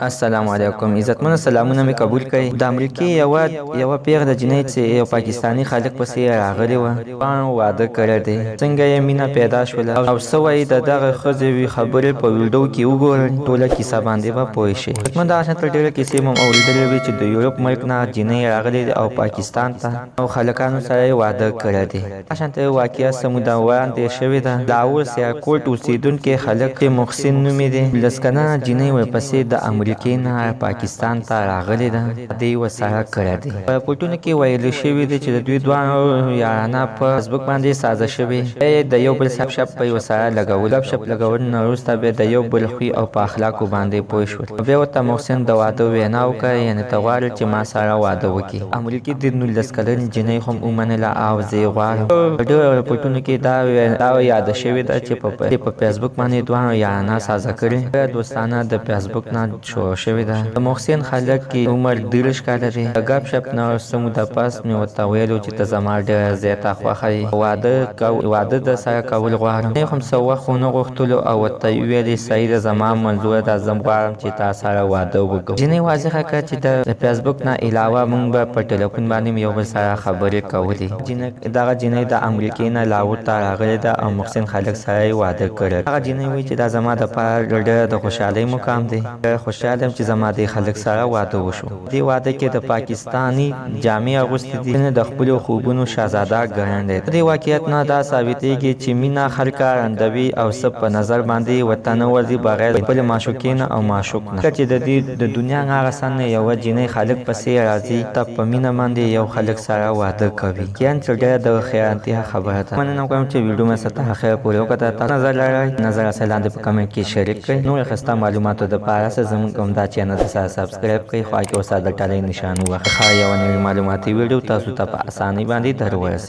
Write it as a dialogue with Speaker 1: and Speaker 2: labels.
Speaker 1: السلام علیکم عزتمن سلامونه می قبول کړئ د امریکې یوه پیغله د جنۍ چې یو پاکستانی خالق پسې راغلی وه واده کړی دی څنګه یې مینه پیدا شوله او څه وایي د دغه ښځې خبرې په ویډیو کې وګورئ ټوله کیسه باندې به پوه شئ حتما دغه شان ډېرې کیسې مو اورېدلې وي چې د یورپ ملک نه جنۍ راغلې ده او پاکستان ته او خلکانو سره یې واده کړی دی دغه شانته واقعه څه موده وړاندې شوې ده لاهور سیاکوټ اوسېدونکی خلک چې محسن نومې دی لس کلنه جنۍ ورپسې د امریکې نه پاکستان ته راغلې ده دوی ورسره کړی دی په پوټونو کې ویل شوي دي چې د دوی دواړو یارانه په فیسبوک باندې سازه شوې د یو بل سپ شپ په یو سره لګول شپ لګول نه وروسته بیا د یو بل خوی او په اخلاقو باندې پوه شول بیا ورته محسن د واده وینا وکړه یعنې ته غواړې چې ما سره واده وکړي امریکې د 19 کلنې جنۍ هم ومنله او زه یې غواړم په ډېرو رپوټونو کې دا یاده شوې ده چې په فیسبوک باندې دواړو یارانه سازه کړې دوستانه د فیسبوک نه شروع شوې ده د محسن خلک کې عمر 30 کاله دی د ګپ شپ نه څه موده پس مې ورته ویلو چې ته زما ډېره زیاته خوښه یې واده د سره کول غواړم نه هم څه وخت ونه غوښتلو او ورته یې ویلې صحیح ده زما منظور ده زه غواړم چې تا سره واده وکړو جنۍ واضحه کړه چې د فیسبوک نه علاوه موږ به په ټلیفون باندې یو بل سره خبرې کولې دغه جنۍ د امریکې نه لاهور ته راغلې ده او محسن خلک سره یې واده کړی هغه جنۍ وایي چې دا زما دپاره ډېره د خوشحالۍ مقام دی خوشحاله یم چې زما د خلک سره واده وشو دې واده کې د پاکستاني جامې اغوستې دي د خپلو خوبونو شهزاده ګڼلی دی دې واقعیت نه دا ثابتېږي چې مینه خلکه رندوي او څه په نظر باندې ورته نه ورځي بغیر خپلې معشوقې نه او معشوق نه چې د دې د دنیا هغه څه نه یوه جنۍ خلک پسې راځي ته په مینه باندې یو خلک سره واده کوي یعنې چې ډېره د خیرانتیا خبره ده مننه کوم چې ویډیو مې ستاسو ته خیر پورې وکړه تاسو نظر لرئ نظر اصل لاندې په کمنټ کې شریک کړئ نور ښایسته معلوماتو دپاره زموږ همدا چینل سره سبسکرایب کړئ خوا کې اوسه د ټالۍ نشان ووهئ یوه نوې معلوماتي ویډیو تاسو ته په اسانۍ باندې در ورسوي